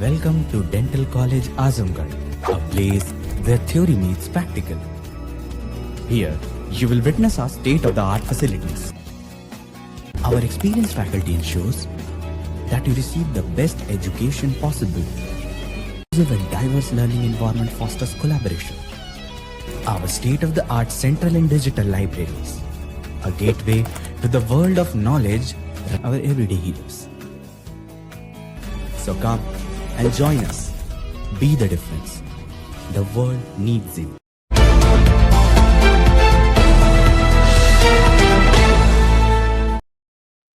Welcome to Dental College Azamgarh, a place where theory meets practical. Here, you will witness our state-of-the-art facilities. Our experienced faculty ensures that you receive the best education possible. Inclusive and diverse learning environment fosters collaboration. Our state-of-the-art central and digital libraries, a gateway to the world of knowledge, our everyday heroes. So come and join us. Be the difference. The world needs you.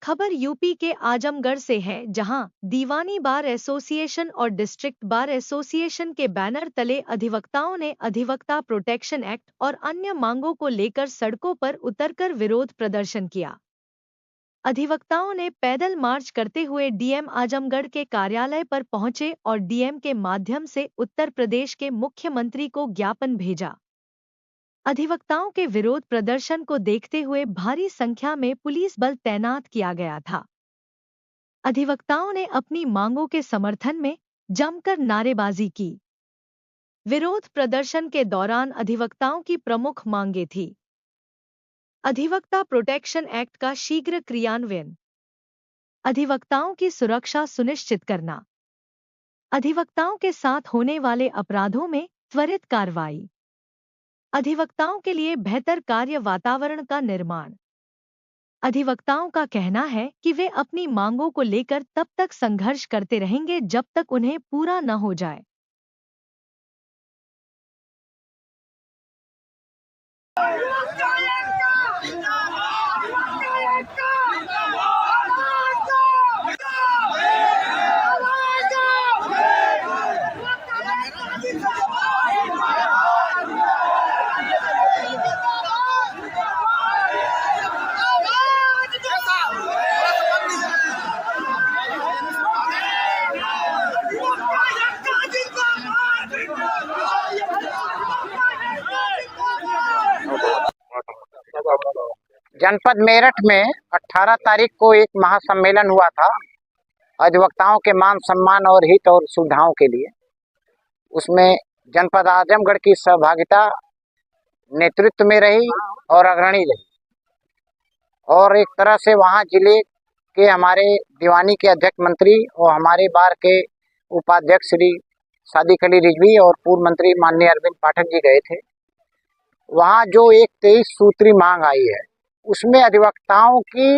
खबर UP के आजमगढ़ से है, जहां दीवानी bar association और district bar association के banner तले अधिवक्ताओं ने अधिवक्ता प्रोटेक्शन एक्ट और अन्य मांगों को लेकर सड़कों पर उतरकर विरोध प्रदर्शन किया। अधिवक्ताओं ने पैदल मार्च करते हुए डीएम आजमगढ़ के कार्यालय पर पहुंचे और डीएम के माध्यम से उत्तर प्रदेश के मुख्यमंत्री को ज्ञापन भेजा। अधिवक्ताओं के विरोध प्रदर्शन को देखते हुए भारी संख्या में पुलिस बल तैनात किया गया था। अधिवक्ताओं ने अपनी मांगों के समर्थन में जमकर नारेबाजी की। विरोध प्रदर्शन के दौरान अधिवक्ताओं की प्रमुख मांगें थीं: अधिवक्ता प्रोटेक्शन एक्ट का शीघ्र क्रियान्वयन, अधिवक्ताओं की सुरक्षा सुनिश्चित करना, अधिवक्ताओं के साथ होने वाले अपराधों में त्वरित कार्रवाई, अधिवक्ताओं के लिए बेहतर कार्य वातावरण का निर्माण। अधिवक्ताओं का कहना है कि वे अपनी मांगों को लेकर तब तक संघर्ष करते रहेंगे जब तक उन्हें पूरा न हो जाए। जनपद मेरठ में 18 तारीख को एक महासम्मेलन हुआ था अधिवक्ताओं के मान सम्मान और हित और सुविधाओं के लिए। उसमें जनपद आजमगढ़ की सहभागिता नेतृत्व में रही और अग्रणी रही, और एक तरह से वहां जिले के हमारे दीवानी के अध्यक्ष मंत्री और हमारे बार के उपाध्यक्ष श्री सादिक अली रिजवी और पूर्व मंत्री माननीय अरविंद पाठक जी गए थे। वहां जो एक 23 सूत्री मांग आई है, उसमें अधिवक्ताओं की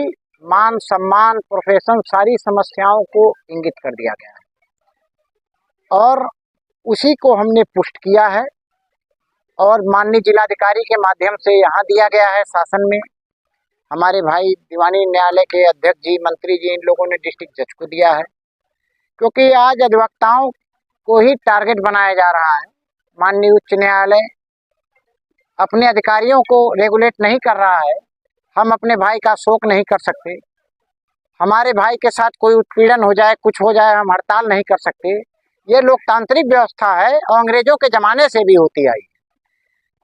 मान सम्मान प्रोफेशन सारी समस्याओं को इंगित कर दिया गया है और उसी को हमने पुष्ट किया है और माननीय जिलाधिकारी के माध्यम से यहाँ दिया गया है शासन में। हमारे भाई दीवानी न्यायालय के अध्यक्ष जी, मंत्री जी, इन लोगों ने डिस्ट्रिक्ट जज को दिया है, क्योंकि आज अधिवक्ताओं को ही टारगेट बनाया जा रहा है। माननीय उच्च न्यायालय अपने अधिकारियों को रेगुलेट नहीं कर रहा है। हम अपने भाई का शोक नहीं कर सकते, हमारे भाई के साथ कोई उत्पीड़न हो जाए, कुछ हो जाए, हम हड़ताल नहीं कर सकते। ये लोकतांत्रिक व्यवस्था है और अंग्रेजों के ज़माने से भी होती आई।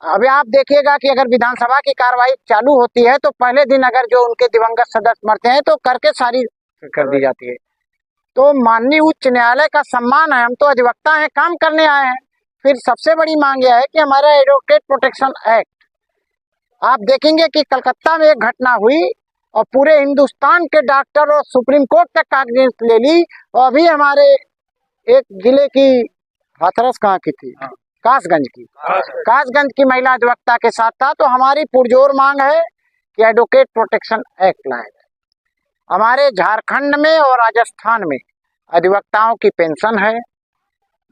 अभी आप देखिएगा कि अगर विधानसभा की कार्रवाई चालू होती है तो पहले दिन अगर जो उनके दिवंगत सदस्य मरते हैं तो करके सारी कर दी जाती है। तो माननीय उच्च न्यायालय का सम्मान है, हम तो अधिवक्ता हैं, काम करने आए हैं। फिर सबसे बड़ी मांग यह है कि हमारा एडवोकेट प्रोटेक्शन एक्ट, आप देखेंगे कि कलकत्ता में एक घटना हुई और पूरे हिंदुस्तान के डॉक्टर और सुप्रीम कोर्ट तक कागज ले ली, और अभी हमारे एक जिले की हाथरस कहाँ की थी, कासगंज की महिला अधिवक्ता के साथ था। तो हमारी पुरजोर मांग है कि एडवोकेट प्रोटेक्शन एक्ट लाया जाए। हमारे झारखंड में और राजस्थान में अधिवक्ताओं की पेंशन है,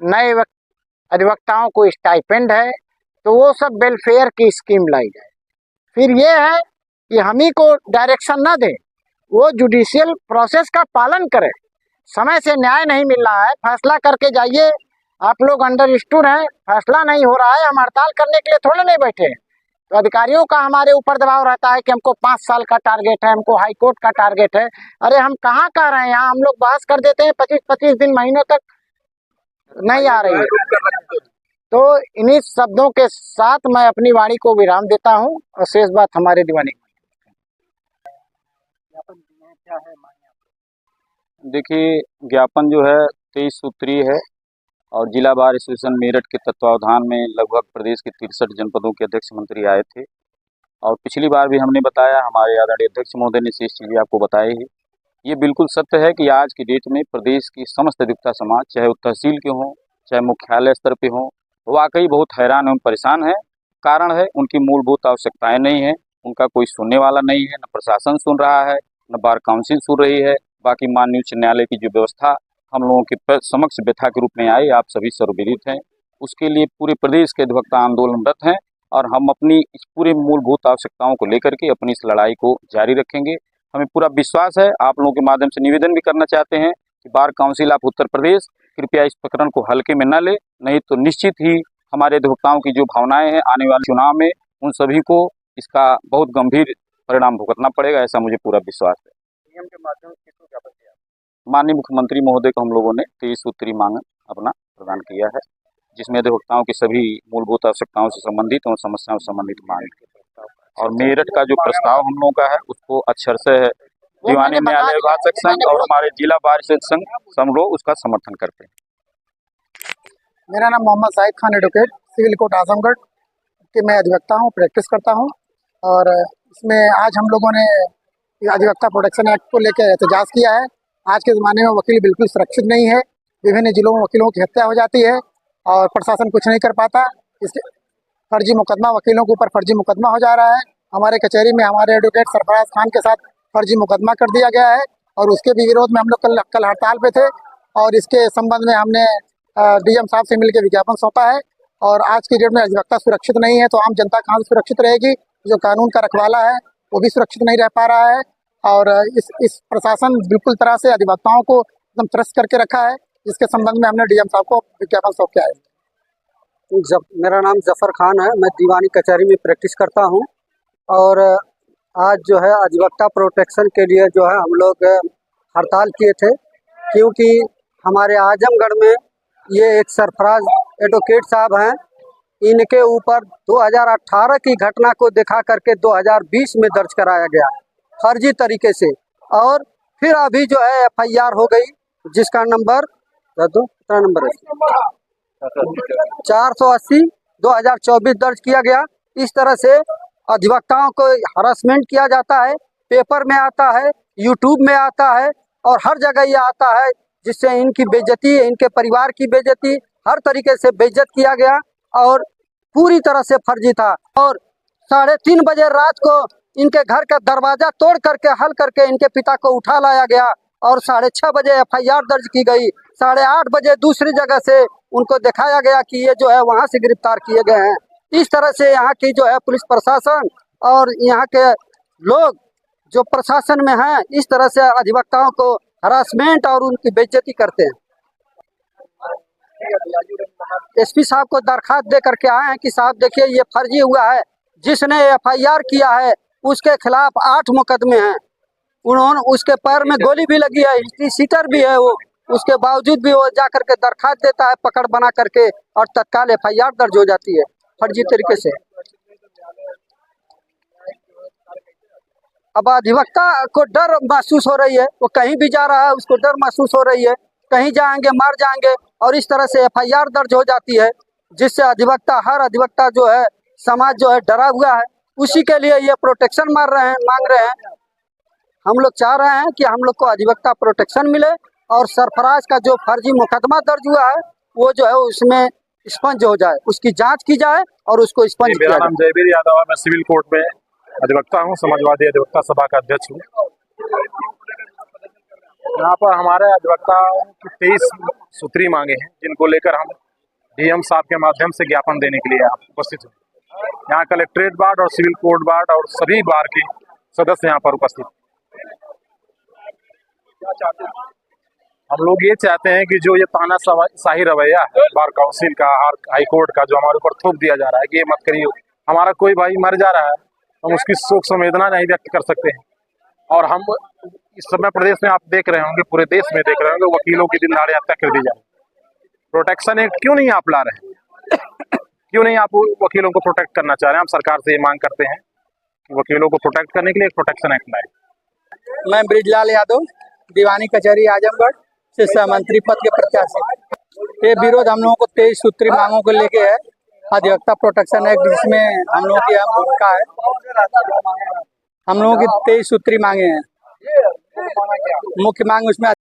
नए अधिवक्ताओं को स्टाइपेंड है, तो वो सब वेलफेयर की स्कीम लाई जाए। फिर ये है कि हम ही को डायरेक्शन ना दें, वो जुडिशियल प्रोसेस का पालन करें। समय से न्याय नहीं मिल रहा है, फैसला करके जाइए। आप लोग अंडरस्टूड हैं, फैसला नहीं हो रहा है, हम हड़ताल करने के लिए थोड़े नहीं बैठे हैं। तो अधिकारियों का हमारे ऊपर दबाव रहता है कि हमको 5 साल का टारगेट है, हमको हाई कोर्ट का टारगेट है। अरे हम कहाँ कह रहे हैं, यहाँ हम लोग बहस कर देते हैं, 25-25 दिन महीनों तक नहीं आ रही है। तो इन्हीं शब्दों के साथ मैं अपनी वाणी को विराम देता हूं और शेष बात हमारे दीवानी। देखिए, ज्ञापन जो है 23 सूत्रीय है और जिला बार एसोसिएशन मेरठ के तत्वावधान में लगभग प्रदेश के 63 जनपदों के अध्यक्ष मंत्री आए थे। और पिछली बार भी हमने बताया, हमारे आदरणीय अध्यक्ष महोदय ने शेष चीज़ें आपको बताई ही। ये बिल्कुल सत्य है कि आज की डेट में प्रदेश की समस्त अधिवक्ता समाज, चाहे वो तहसील के हों, चाहे मुख्यालय स्तर पे हों, वाकई बहुत हैरान एवं परेशान है। कारण है उनकी मूलभूत आवश्यकताएं नहीं है, उनका कोई सुनने वाला नहीं है, न प्रशासन सुन रहा है, न बार काउंसिल सुन रही है। बाकी माननीय उच्च न्यायालय की जो व्यवस्था हम लोगों के समक्ष व्यथा के रूप में आई, आप सभी सर्वविदित हैं। उसके लिए पूरे प्रदेश के अधिवक्ता आंदोलनरत हैं और हम अपनी इस पूरे मूलभूत आवश्यकताओं को लेकर के अपनी इस लड़ाई को जारी रखेंगे। हमें पूरा विश्वास है। आप लोगों के माध्यम से निवेदन भी करना चाहते हैं कि bar council of Uttar Pradesh कृपया इस प्रकरण को हल्के में न ले, नहीं तो निश्चित ही हमारे अधिवक्ताओं की जो भावनाएं हैं आने वाले चुनाव में उन सभी को इसका बहुत गंभीर परिणाम भुगतना पड़ेगा, ऐसा मुझे पूरा विश्वास है। नियम के माध्यम से किसको ज्ञापन किया? माननीय मुख्यमंत्री महोदय को हम लोगों ने 23 सूत्री मांग अपना प्रदान किया है, जिसमें अधिवक्ताओं की सभी मूलभूत आवश्यकताओं से संबंधित और समस्याओं से संबंधित मांग और मेरठ का जो प्रस्ताव हम लोगों का है उसको अक्षर से दीवानी न्यायालय विभाषक संघ और हमारे जिला बार संघ सब लोग उसका समर्थन करते हैं। मेरा नाम Mohammad Sahid Khan, advocate, civil court Azamgarh के मैं अधिवक्ता हूँ, प्रैक्टिस करता हूँ। और इसमें आज हम लोगों ने अधिवक्ता प्रोटेक्शन एक्ट को लेकर एहतजाज किया है। आज के ज़माने में वकील बिल्कुल सुरक्षित नहीं है। विभिन्न जिलों में वकीलों की हत्या हो जाती है और प्रशासन कुछ नहीं कर पाता। इसके फर्जी मुकदमा, वकीलों के ऊपर फर्जी मुकदमा हो जा रहा है। हमारे कचहरी में हमारे एडवोकेट सरफराज खान के साथ फर्जी मुकदमा कर दिया गया है और उसके भी विरोध में हम लोग कल हड़ताल पे थे और इसके संबंध में हमने डीएम साहब से मिलकर विज्ञापन सौंपा है। और आज की डेट में अधिवक्ता सुरक्षित नहीं है तो आम जनता कहाँ से सुरक्षित रहेगी? जो कानून का रखवाला है वो भी सुरक्षित नहीं रह पा रहा है और इस प्रशासन बिल्कुल तरह से अधिवक्ताओं को एकदम त्रस्त करके रखा है, जिसके संबंध में हमने डीएम साहब को विज्ञापन सौंप के आए। मेरा नाम जफर खान है, मैं दीवानी कचहरी में प्रैक्टिस करता हूं और आज जो है अधिवक्ता प्रोटेक्शन के लिए जो है हम लोग हड़ताल किए थे, क्योंकि हमारे आजमगढ़ में ये एक सरफराज एडवोकेट साहब हैं, इनके ऊपर 2018 की घटना को दिखा करके 2020 में दर्ज कराया गया फर्जी तरीके से और फिर अभी जो है एफआईआर हो गई, जिसका नंबर कितना नंबर है 480/2024 दर्ज किया गया। इस तरह से अधिवक्ताओं को हरासमेंट किया जाता है, पेपर में आता है, यूट्यूब में आता है और हर जगह ये आता है, जिससे इनकी बेइज्जती, इनके परिवार की बेइज्जती, हर तरीके से बेइज्जत किया गया और पूरी तरह से फर्जी था। और 3:30 बजे रात को इनके घर का दरवाजा तोड़ करके हल करके इनके पिता को उठा लाया गया और 6:30 बजे एफआईआर दर्ज की गई। 8:30 बजे दूसरी जगह से उनको दिखाया गया कि ये जो है वहां से गिरफ्तार किए गए हैं। इस तरह से यहाँ की जो है पुलिस प्रशासन और यहाँ के लोग जो प्रशासन में हैं, इस तरह से अधिवक्ताओं को हरासमेंट और उनकी बेइज्जती करते हैं। एसपी साहब को दरखास्त दे करके आए हैं कि साहब देखिए ये फर्जी हुआ है, जिसने एफआईआर किया है उसके खिलाफ 8 मुकदमे हैं, उन्होंने उसके पैर में गोली भी लगी है, हिस्ट्री सीटर भी है वो, उसके बावजूद भी वो जा करके दरखास्त देता है पकड़ बना करके और तत्काल एफआईआर दर्ज हो जाती है फर्जी तरीके से। अब अधिवक्ता को डर महसूस हो रही है, वो कहीं भी जा रहा है उसको डर महसूस हो रही है, कहीं जाएंगे मार जाएंगे और इस तरह से एफआईआर दर्ज हो जाती है, जिससे हर अधिवक्ता जो है समाज जो है डरा हुआ है। उसी के लिए ये प्रोटेक्शन मांग रहे हैं। हम लोग चाह रहे हैं कि हम लोग को अधिवक्ता प्रोटेक्शन मिले और सरफराज का जो फर्जी मुकदमा दर्ज हुआ है वो जो है उसमें स्पंज हो जाए, उसकी जांच की जाए और उसको स्पंज किया जाए। मेरा नाम जयवीर यादव है, मैं सिविल कोर्ट में अधिवक्ता हूँ, समाजवादी अधिवक्ता सभा का अध्यक्ष हूँ। यहाँ पर हमारे अधिवक्ताओं की 23 सूत्री मांगे हैं, जिनको लेकर हम डीएम साहब के माध्यम से ज्ञापन देने के लिए उपस्थित हैं। यहाँ कलेक्ट्रेट बार और सिविल कोर्ट बार और सभी बार के सदस्य यहाँ पर उपस्थित हैं। हम लोग ये चाहते हैं कि जो ये तानाशाही रवैया है बार काउंसिल का, हाई कोर्ट का, जो हमारे ऊपर थोप दिया जा रहा है कि ये मत करिए, हमारा कोई भाई मर जा रहा है, हम उसकी शोक संवेदना नहीं व्यक्त कर सकते हैं। और हम इस समय प्रदेश में आप देख रहे होंगे, पूरे देश में देख रहे होंगे, वकीलों की दिन दहाड़े हत्या कर दी जाए। प्रोटेक्शन एक्ट क्यों नहीं आप ला रहे हैं? क्यों नहीं आप वकीलों को प्रोटेक्ट करना चाह रहे हैं? हम सरकार से ये मांग करते हैं कि वकीलों को प्रोटेक्ट करने के लिए एक प्रोटेक्शन एक्ट लाए। मैं ब्रिजलाल यादव, दीवानी कचहरी आजमगढ़, से सहमंत्री पद के प्रत्याशी। ये विरोध हम लोगों को 23 सूत्री मांगों को लेके है। अधिवक्ता प्रोटेक्शन एक्ट जिसमें हम लोगों की अहम भूमिका है। हम लोगों की 23 सूत्री मांगे हैं। मुख्य मांग उसमें